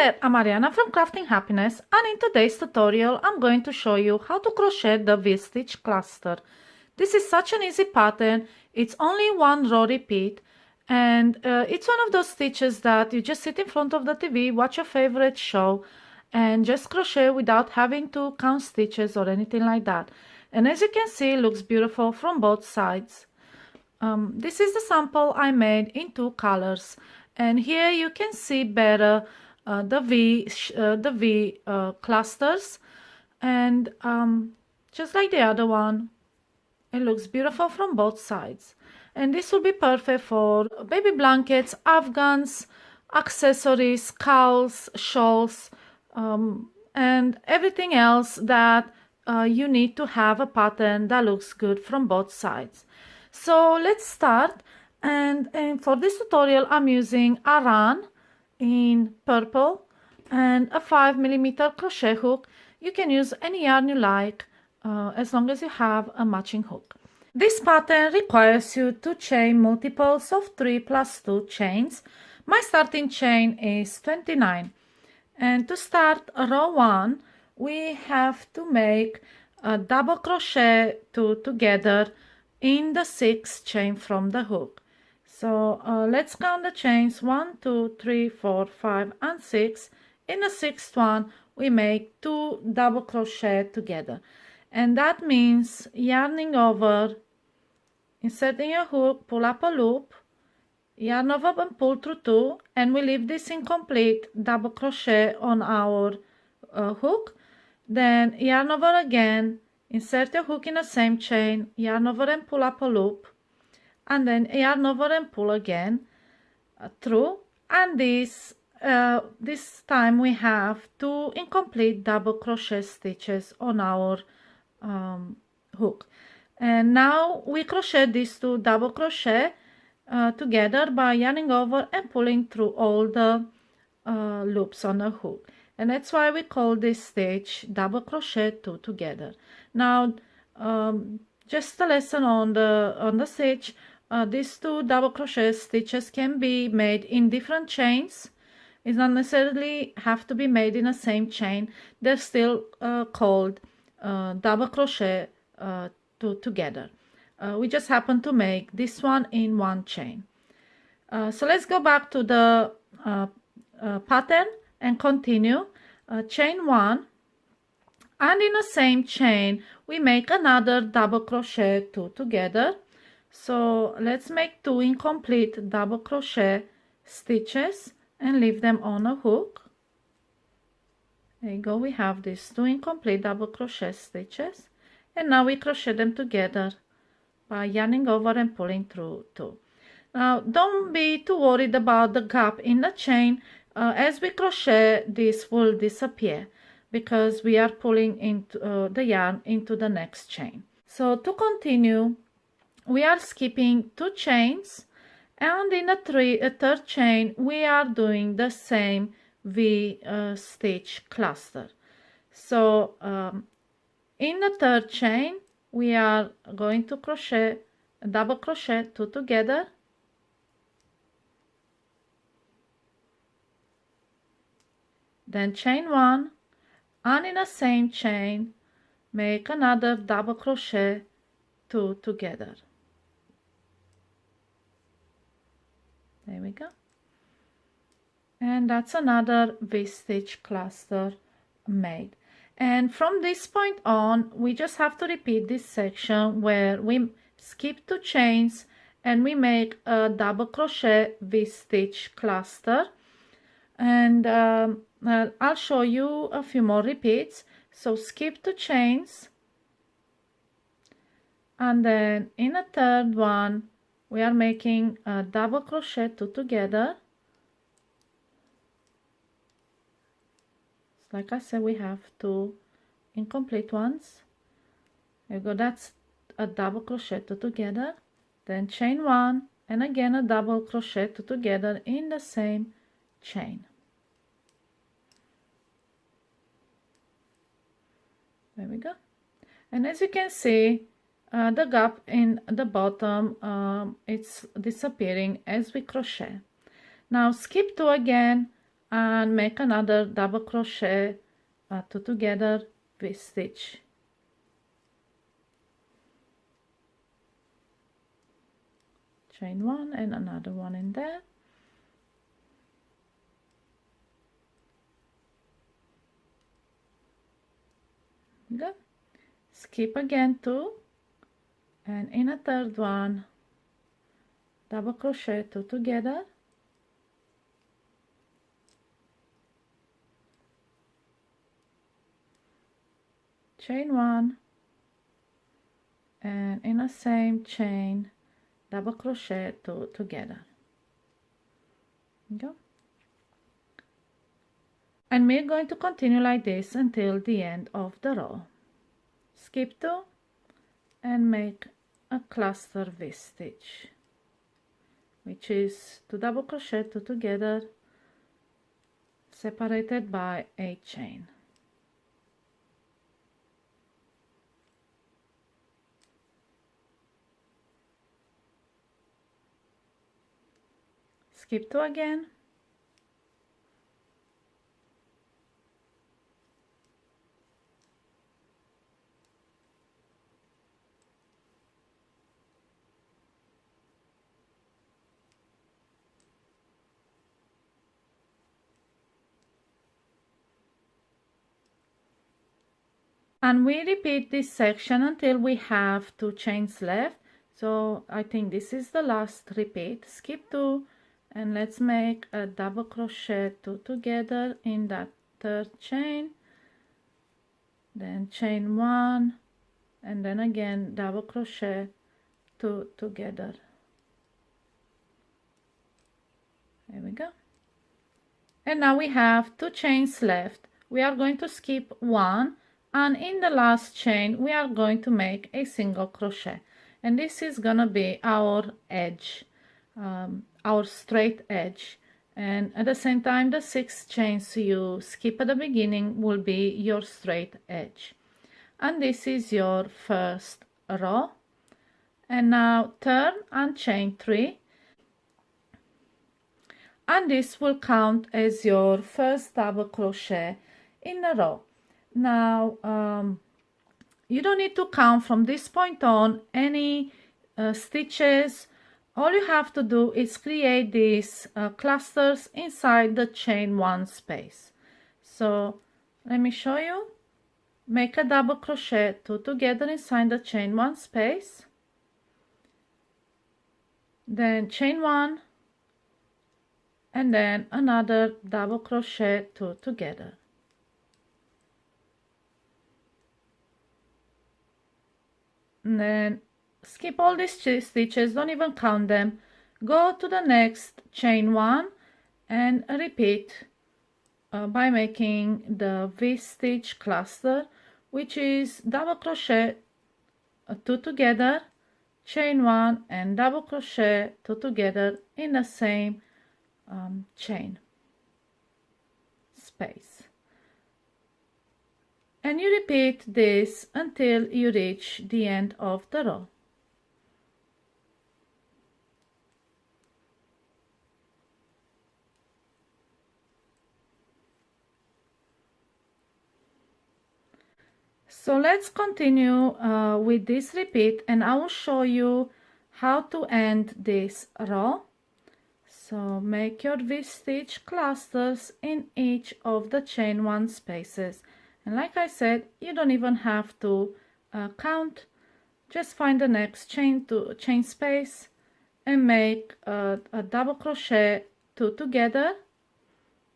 there, I'm Mariana from Crafting Happiness, and in today's tutorial I'm going to show you how to crochet the V-stitch cluster. This is such an easy pattern. It's only one row repeat, and it's one of those stitches that you just sit in front of the TV, watch your favorite show, and just crochet without having to count stitches or anything like that. And as you can see, it looks beautiful from both sides. This is the sample I made in two colors, and here you can see better the V clusters, and just like the other one, it looks beautiful from both sides. And this will be perfect for baby blankets, afghans, accessories, cowls, shawls, and everything else that you need to have a pattern that looks good from both sides. So let's start, and for this tutorial I'm using a run in purple and a 5mm crochet hook. You can use any yarn you like as long as you have a matching hook. This pattern requires you to chain multiples of 3 plus 2 chains. My starting chain is 29, and to start row 1 we have to make a double crochet 2 together in the 6th chain from the hook. So let's count the chains: 1, 2, 3, 4, 5 and 6. In the 6th one we make 2 double crochet together, and that means yarning over, inserting your hook, pull up a loop, yarn over and pull through 2, and we leave this incomplete double crochet on our hook. Then yarn over again, insert your hook in the same chain, yarn over and pull up a loop, and then yarn over and pull again through. And this time we have 2 incomplete double crochet stitches on our hook. And now we crochet these 2 double crochet together by yarning over and pulling through all the loops on the hook. And that's why we call this stitch double crochet 2 together. Now just a lesson on the stitch. These 2 double crochet stitches can be made in different chains. It's not necessarily have to be made in the same chain. They're still called double crochet 2 together. We just happen to make this one in one chain. So let's go back to the pattern and continue. Chain 1, and in the same chain we make another double crochet 2 together. So let's make 2 incomplete double crochet stitches and leave them on a hook. There you go, we have these 2 incomplete double crochet stitches, and now we crochet them together by yarning over and pulling through 2. Now don't be too worried about the gap in the chain. As we crochet, this will disappear because we are pulling into the yarn into the next chain. So to continue, we are skipping 2 chains, and in the third chain we are doing the same V stitch cluster. So in the third chain we are going to crochet double crochet 2 together, then chain 1, and in the same chain make another double crochet 2 together. There we go, and that's another V-stitch cluster made. And from this point on we just have to repeat this section where we skip 2 chains and we make a double crochet V-stitch cluster. And I'll show you a few more repeats. So skip 2 chains, and then in the third one we are making a double crochet 2 together. Like I said, we have 2 incomplete ones. There you go, that's a double crochet 2 together, then chain 1, and again a double crochet 2 together in the same chain. There we go. And as you can see, the gap in the bottom, it's disappearing as we crochet. Now skip 2 again, and make another double crochet, 2 together V-stitch. Chain 1 and another one in there. Good. Skip again 2, and in a third one double crochet 2 together, chain 1, and in the same chain double crochet 2 together. Go. And we're going to continue like this until the end of the row. Skip 2 and make a cluster V-stitch, which is 2 double crochet 2 together, separated by a chain. Skip 2 again, and we repeat this section until we have 2 chains left. So I think this is the last repeat. Skip 2 and let's make a double crochet 2 together in that third chain, then chain 1, and then again double crochet 2 together. There we go. And now we have 2 chains left. We are going to skip 1, and in the last chain we are going to make a single crochet, and this is gonna be our edge, our straight edge. And at the same time, the 6 chains you skip at the beginning will be your straight edge. And this is your first row. And now turn and chain 3, and this will count as your first double crochet in a row. Now you don't need to count from this point on any stitches. All you have to do is create these clusters inside the chain 1 space. So let me show you. Make a double crochet 2 together inside the chain 1 space, then chain 1, and then another double crochet 2 together. And then skip all these stitches, don't even count them. Go to the next chain 1 and repeat by making the V-stitch cluster, which is double crochet 2 together, chain 1, and double crochet 2 together in the same chain space. And you repeat this until you reach the end of the row. So let's continue with this repeat, and I will show you how to end this row. So make your V-stitch clusters in each of the chain 1 spaces. And like I said, you don't even have to count. Just find the next chain space and make a double crochet 2 together,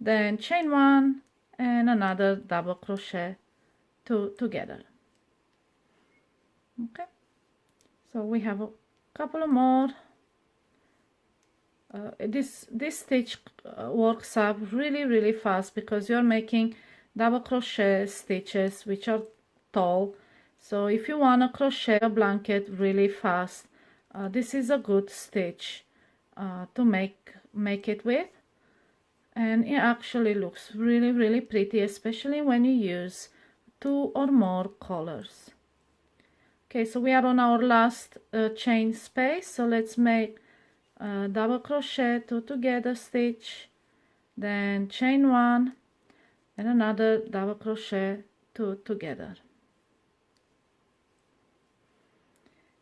then chain 1 and another double crochet 2 together. Okay, so we have a couple of more. This stitch works up really fast because you're making double crochet stitches which are tall. So if you want to crochet a blanket really fast, this is a good stitch to make it with, and it actually looks really pretty, especially when you use 2 or more colors. Okay, so we are on our last chain space, so let's make double crochet 2 together stitch, then chain 1 and another double crochet, 2 together.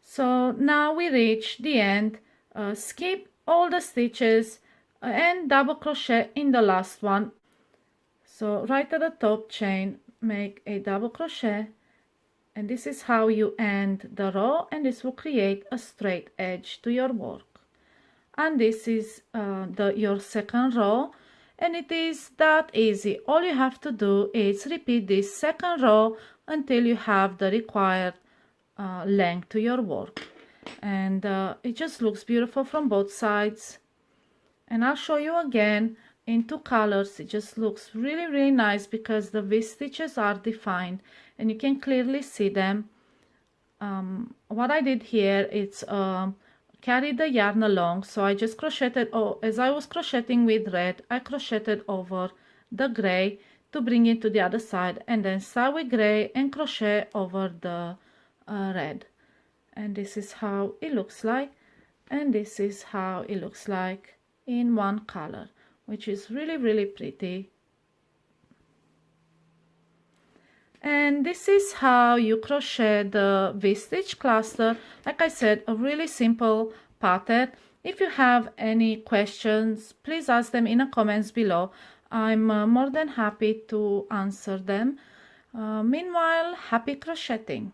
So now we reach the end. Skip all the stitches and double crochet in the last one. So right at the top chain, make a double crochet, and this is how you end the row, and this will create a straight edge to your work. And this is your second row, and it is that easy. All you have to do is repeat this second row until you have the required length to your work, and it just looks beautiful from both sides. And I'll show you again in 2 colors. It just looks really nice because the V-stitches are defined and you can clearly see them. What I did here is carry the yarn along, so I just crocheted, as I was crocheting with red, I crocheted over the gray to bring it to the other side, and then start with gray and crochet over the red. And this is how it looks like, and this is how it looks like in one color, which is really pretty. And this is how you crochet the V-stitch cluster. Like I said, a really simple pattern. If you have any questions, please ask them in the comments below. I'm more than happy to answer them. Meanwhile, happy crocheting!